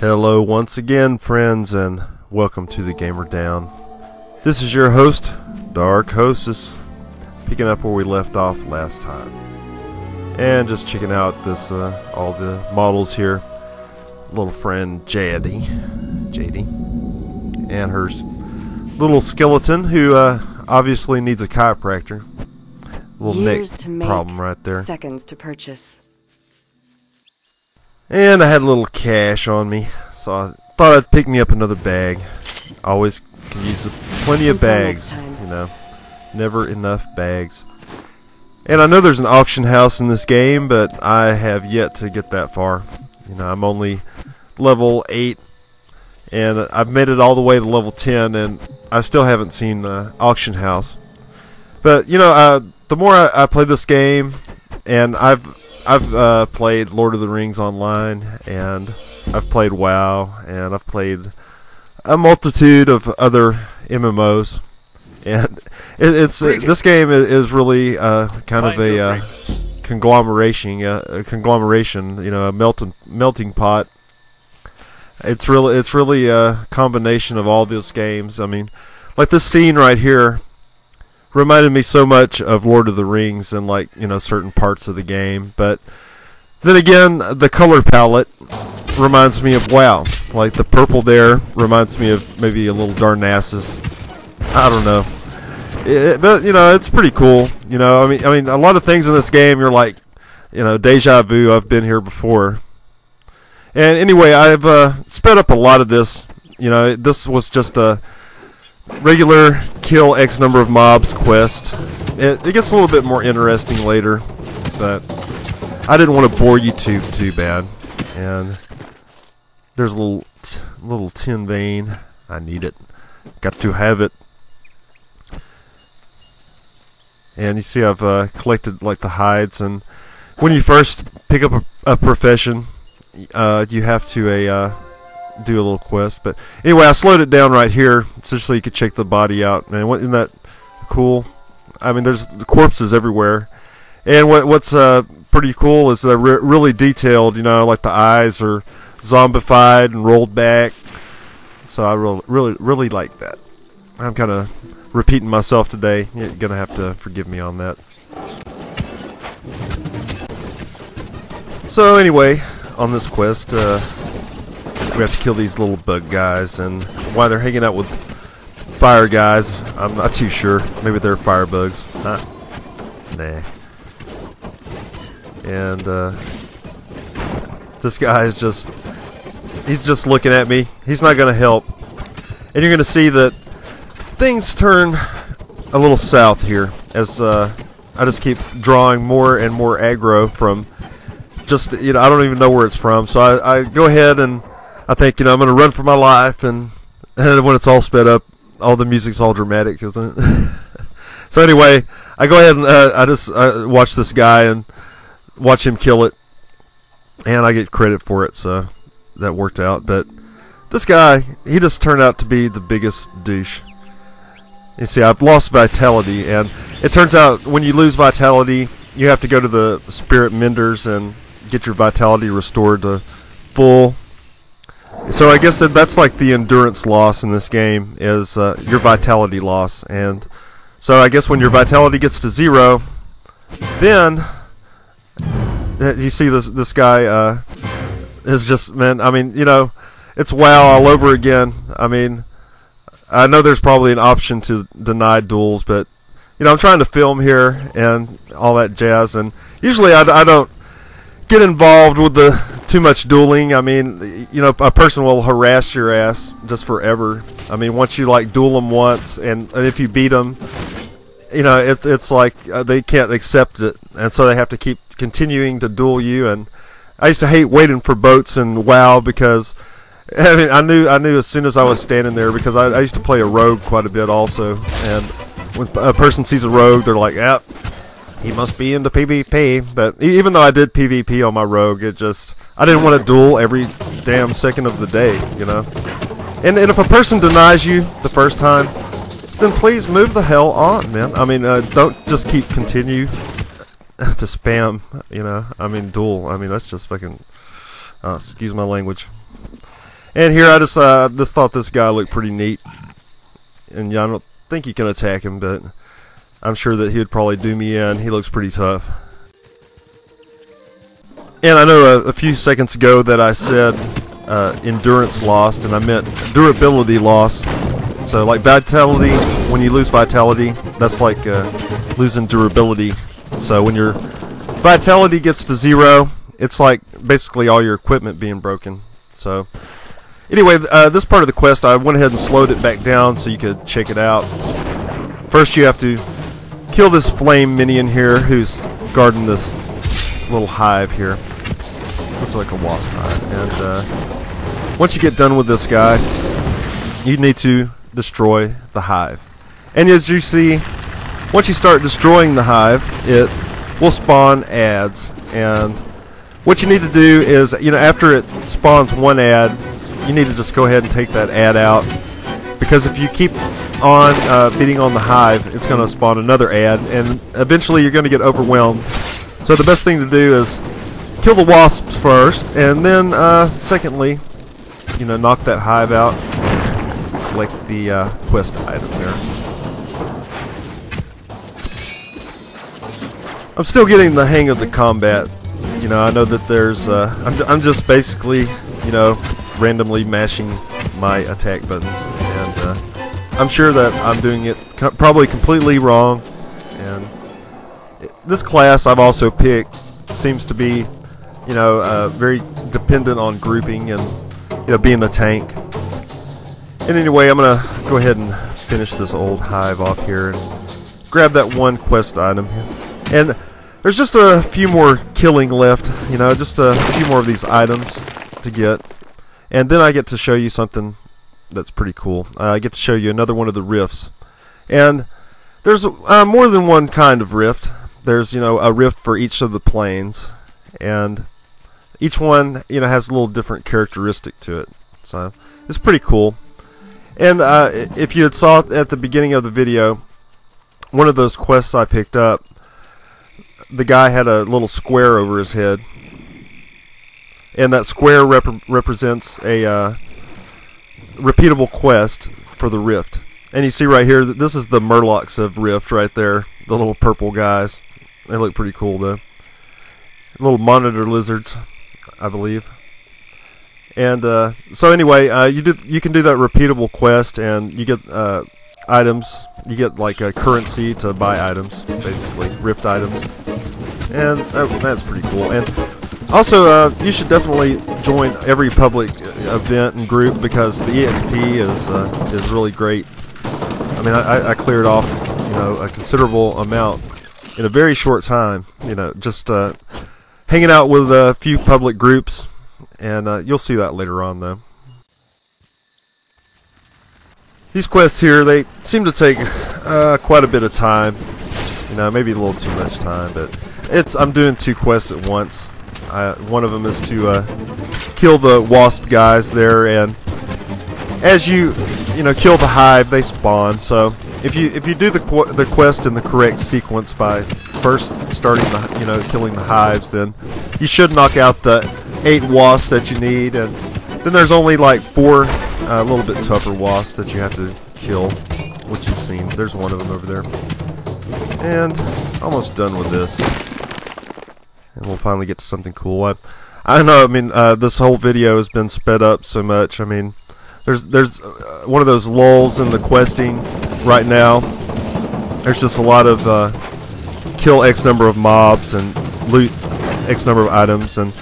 Hello once again, friends, and welcome to the Gamer Down. This is your host, Dark Hostess, picking up where we left off last time. And just checking out this all the models here. Little friend JD, and her little skeleton who obviously needs a chiropractor. Little neck problem right there. Seconds to purchase. And I had a little cash on me, so I thought I'd pick me up another bag. Always can use plenty of bags, you know. Never enough bags. And I know there's an auction house in this game, but I have yet to get that far. You know, I'm only level 8, and I've made it all the way to level 10, and I still haven't seen the auction house. But, you know, the more I play this game, and I've played Lord of the Rings online, and I've played WoW, and I've played a multitude of other MMOs, and this game is really kind of a conglomeration, you know, a melting pot. It's really a combination of all those games. I mean, like this scene right here reminded me so much of Lord of the Rings and, like, you know, certain parts of the game. But then again, the color palette reminds me of WoW. Like the purple there reminds me of maybe a little Darnassus. I don't know. But you know, it's pretty cool. You know, I mean, a lot of things in this game you're like, you know, deja vu. I've been here before. And anyway, I've sped up a lot of this. You know, this was just a regular kill X number of mobs quest. It gets a little bit more interesting later, but I didn't want to bore you too bad. And there's a little tin vein. I need it. Got to have it. And you see I've collected like the hides, and when you first pick up a profession, you have to do a little quest. But anyway, I slowed it down right here just so you could check the body out. Man, isn't that cool? I mean, there's corpses everywhere, and what's pretty cool is they're really detailed. You know, like the eyes are zombified and rolled back. So I really like that. I'm kind of repeating myself today. You're gonna have to forgive me on that. So anyway, on this quest, we have to kill these little bug guys, and why they're hanging out with fire guys, I'm not too sure. Maybe they're fire bugs. Nah. And this guy is he's just looking at me. He's not going to help. And you're going to see that things turn a little south here as I just keep drawing more and more aggro from just, you know, I don't even know where it's from. So I go ahead and I think, you know, I'm going to run for my life, and when it's all sped up, all the music's all dramatic, isn't it? So anyway, I go ahead and I just watch this guy and watch him kill it, and I get credit for it, so that worked out. But this guy, he just turned out to be the biggest douche. You see, I've lost vitality, and it turns out when you lose vitality, you have to go to the spirit menders and get your vitality restored to full. So I guess that's like the endurance loss in this game, is your vitality loss. And so I guess when your vitality gets to 0, then you see this guy is just, man, I mean, you know, it's WoW all over again. I mean, I know there's probably an option to deny duels, but, you know, I'm trying to film here and all that jazz, and usually I don't get involved with too much dueling. I mean, you know, a person will harass your ass just forever. I mean, once you like duel them once, and if you beat them, you know, it's like they can't accept it, and so they have to keep continuing to duel you. And I used to hate waiting for boats in WoW because, I mean, I knew as soon as I was standing there, because I used to play a rogue quite a bit also, and when a person sees a rogue, they're like, "Yep, he must be into PvP." But even though I did PvP on my rogue, I didn't want to duel every damn second of the day, you know. And if a person denies you the first time, then please move the hell on, man. I mean, don't just continue to spam, you know. I mean, duel. I mean, that's just fucking. Excuse my language. And here I just thought this guy looked pretty neat. And yeah, I don't think you can attack him, but I'm sure that he would probably do me in. He looks pretty tough. And I know a few seconds ago that I said endurance lost, and I meant durability lost. So like vitality, when you lose vitality, that's like losing durability. So when your vitality gets to 0, it's like basically all your equipment being broken. So anyway, this part of the quest, I went ahead and slowed it back down so you could check it out. First you have to kill this flame minion here who's guarding this little hive here. Looks like a wasp hive. And once you get done with this guy, you need to destroy the hive. And as you see, once you start destroying the hive, it will spawn ads. And what you need to do is, you know, after it spawns one ad, you need to just go ahead and take that ad out, because if you keep on beating on the hive, it's going to spawn another ad, and eventually you're going to get overwhelmed. So the best thing to do is kill the wasps first, and then secondly, you know, knock that hive out. Collect the quest item there. I'm still getting the hang of the combat. You know, I know that there's I'm just basically, you know, randomly mashing my attack buttons, and I'm sure that I'm doing it probably completely wrong. And this class I've also picked seems to be, you know, very dependent on grouping and, you know, being a tank. And anyway, I'm gonna go ahead and finish this old hive off here and grab that one quest item. And there's just a few more killing left, you know, just a few more of these items to get. And then I get to show you something that's pretty cool. I get to show you another one of the rifts. And there's more than one kind of rift. There's, you know, a rift for each of the planes. And each one, you know, has a little different characteristic to it. So it's pretty cool. And if you had saw it at the beginning of the video, one of those quests I picked up, the guy had a little square over his head, and that square represents a repeatable quest for the Rift. And you see right here that this is the Murlocs of Rift right there, the little purple guys. They look pretty cool though. Little monitor lizards, I believe. And so anyway, you can do that repeatable quest, and you get items. You get like a currency to buy items, basically Rift items, and that's pretty cool. And also, you should definitely join every public event and group, because the EXP is really great. I mean, I cleared off, you know, a considerable amount in a very short time. You know, just hanging out with a few public groups. And you'll see that later on, though. These quests here, they seem to take quite a bit of time. You know, maybe a little too much time, but I'm doing 2 quests at once. One of them is to kill the wasp guys there, and as you know, kill the hive, they spawn. So if you do the quest in the correct sequence by first starting the, you know, killing the hives, then you should knock out the 8 wasps that you need, and then there's only like 4 a little bit tougher wasps that you have to kill, which you've seen. There's one of them over there. And almost done with this. And we'll finally get to something cool. I know, I mean, this whole video has been sped up so much. I mean, there's one of those lulls in the questing right now. There's just a lot of kill X number of mobs and loot X number of items, and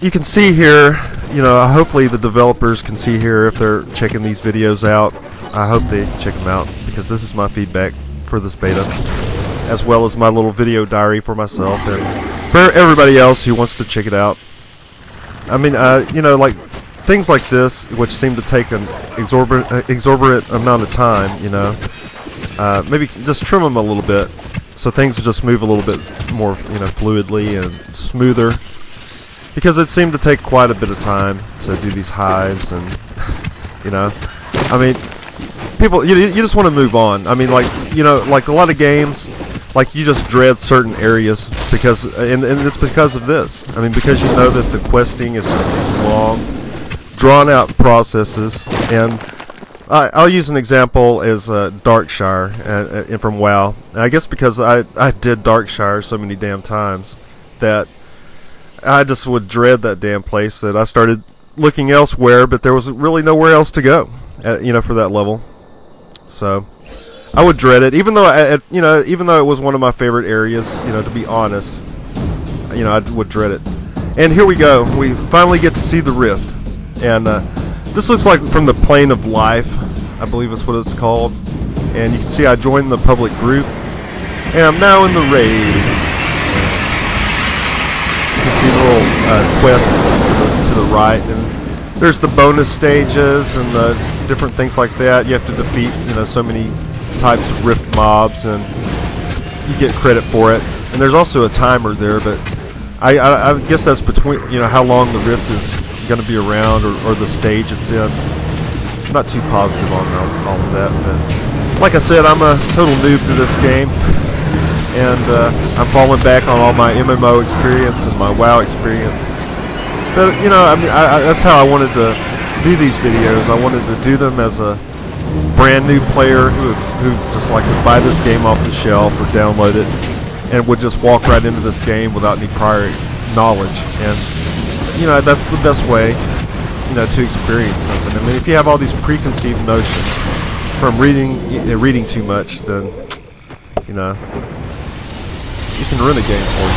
you can see here, you know, hopefully the developers can see here if they're checking these videos out. I hope they check them out, because this is my feedback for this beta, as well as my little video diary for myself and for everybody else who wants to check it out. I mean, you know, like things like this, which seem to take an exorbitant amount of time, you know, maybe just trim them a little bit so things just move a little bit more, you know, fluidly and smoother. Because it seemed to take quite a bit of time to do these hives, and you know, I mean, people, you just want to move on. I mean, like, you know, like a lot of games, like you just dread certain areas because, and it's because of this. I mean, because you know that the questing is just these long, drawn-out processes. And I'll use an example as Darkshire and from WoW. And I guess because I did Darkshire so many damn times that I just would dread that damn place that I started looking elsewhere, but there was really nowhere else to go, you know, for that level. So I would dread it, even though even though it was one of my favorite areas, you know, to be honest, you know, I would dread it. And here we go. We finally get to see the Rift, and this looks like from the Plane of Life, I believe that's what it's called. And you can see I joined the public group, and I'm now in the raid. You can see the little quest to the right, and there's the bonus stages and the different things like that. You have to defeat, you know, so many types of Rift mobs, and you get credit for it. And there's also a timer there, but I guess that's between, you know, how long the Rift is going to be around, or the stage it's in. I'm not too positive on all of that, but like I said, I'm a total noob to this game. And I'm falling back on all my MMO experience and my WoW experience. But, you know, I mean, that's how I wanted to do these videos. I wanted to do them as a brand new player who just like to buy this game off the shelf or download it and would just walk right into this game without any prior knowledge. And, you know, that's the best way, you know, to experience something. I mean, if you have all these preconceived notions from reading too much, then, you know, you can ruin a game for you.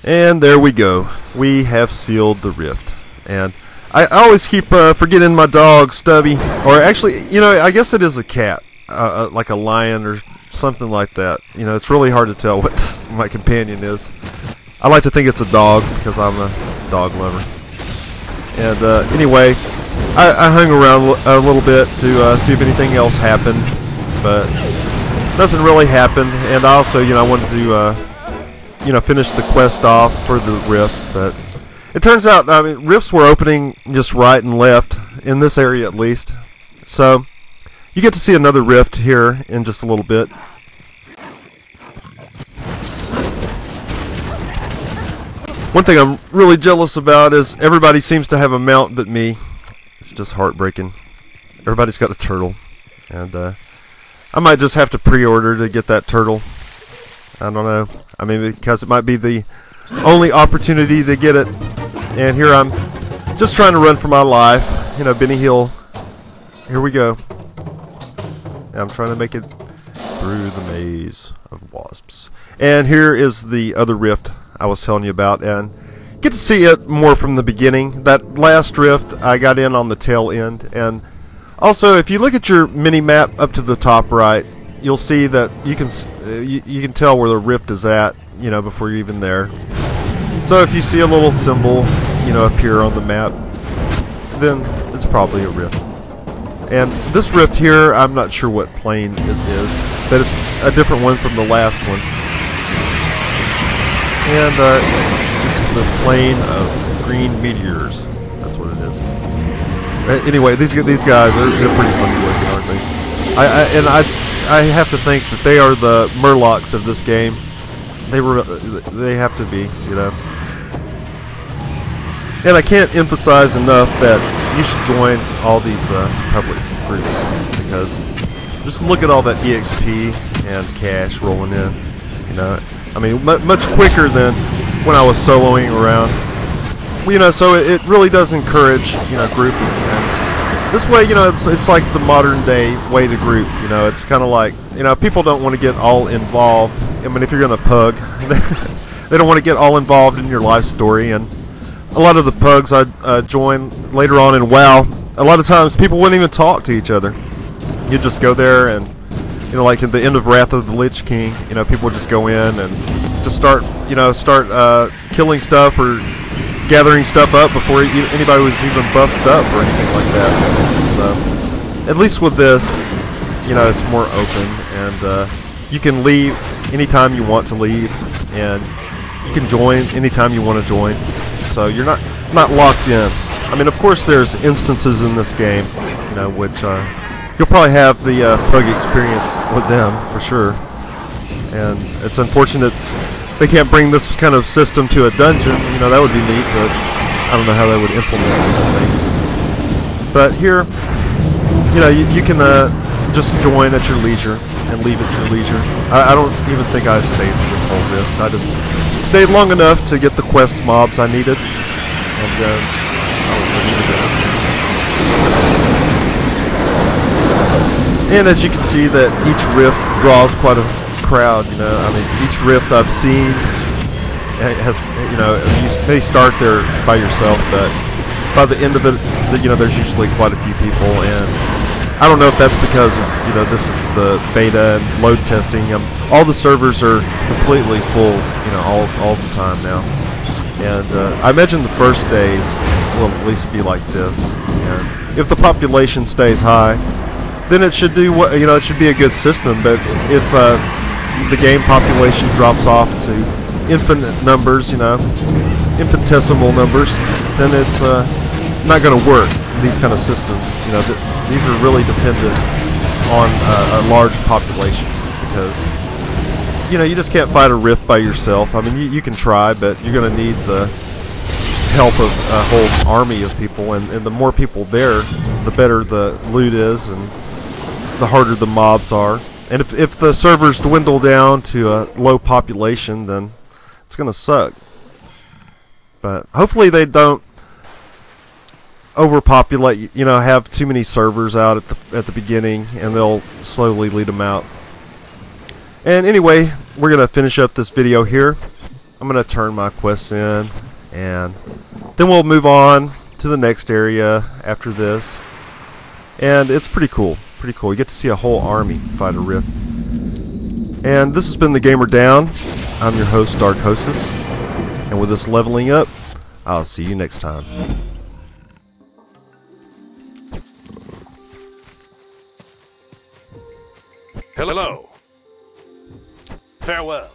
And there we go. We have sealed the Rift. And I always keep forgetting my dog, Stubby. Or actually, you know, I guess it is a cat. Like a lion or something like that. You know, it's really hard to tell what my companion is. I like to think it's a dog because I'm a dog lover. And anyway, I hung around a little bit to see if anything else happened. But nothing really happened, and I also, you know, I wanted to, you know, finish the quest off for the Rift, but it turns out, I mean, Rifts were opening just right and left, in this area at least, so you get to see another Rift here in just a little bit. One thing I'm really jealous about is everybody seems to have a mount but me. It's just heartbreaking. Everybody's got a turtle, and, I might just have to pre-order to get that turtle. I don't know. I mean, because it might be the only opportunity to get it. And here I'm just trying to run for my life. You know, Benny Hill. Here we go. I'm trying to make it through the maze of wasps. And here is the other Rift I was telling you about. And get to see it more from the beginning. That last Rift, I got in on the tail end. And also, if you look at your mini-map up to the top right, you'll see that you can tell where the Rift is at, you know, before you're even there. So if you see a little symbol, you know, appear on the map, then it's probably a Rift. And this Rift here, I'm not sure what plane it is, but it's a different one from the last one. And it's the plane of green meteors. That's what it is. Anyway, these guys they're pretty funny looking, aren't they? I have to think that they are the Murlocs of this game. They have to be, you know. And I can't emphasize enough that you should join all these public groups, because just look at all that EXP and cash rolling in. You know, I mean, much quicker than when I was soloing around. You know, so it really does encourage, you know, grouping. And this way, you know, it's like the modern day way to group. You know, it's kind of like, you know, people don't want to get all involved. I mean, if you're gonna pug, they don't want to get all involved in your life story. And a lot of the pugs I join later on in WoW, a lot of times people wouldn't even talk to each other. You just go there and, you know, like at the end of Wrath of the Lich King, you know, people would just go in and just start killing stuff or gathering stuff up before anybody was even buffed up or anything like that. So, at least with this, you know, it's more open, and you can leave anytime you want to leave, and you can join anytime you want to join. So you're not locked in. I mean, of course, there's instances in this game, you know, which you'll probably have the Pug experience with them for sure. And it's unfortunate they can't bring this kind of system to a dungeon. You know, that would be neat, but I don't know how they would implement such a thing. But here, you know, you can just join at your leisure and leave at your leisure. I don't even think I stayed for this whole rift. I just stayed long enough to get the quest mobs I needed, and I was ready to go. And as you can see, that each rift draws quite a crowd. You know, I mean, each rift I've seen has, you know, you may start there by yourself, but by the end of it, you know, there's usually quite a few people. And I don't know if that's because, you know, this is the beta and load testing. All the servers are completely full, you know, all the time now. And I imagine the first days will at least be like this. And if the population stays high, then it should do what, you know, it should be a good system. But if the game population drops off to infinite numbers, you know, infinitesimal numbers, then it's not going to work. These kind of systems, you know, these are really dependent on a large population, because, you know, you just can't fight a rift by yourself. I mean, you can try, but you're going to need the help of a whole army of people, and the more people there, the better the loot is, and the harder the mobs are. And if the servers dwindle down to a low population, then it's going to suck. But hopefully they don't overpopulate, you know, have too many servers out at the beginning, and they'll slowly lead them out. And anyway, we're going to finish up this video here. I'm going to turn my quests in, and then we'll move on to the next area after this. And it's pretty cool. Pretty cool. You get to see a whole army fight a rift. And this has been The Gamer Down. I'm your host, Dark Hostess. And with this leveling up, I'll see you next time. Hello. Farewell.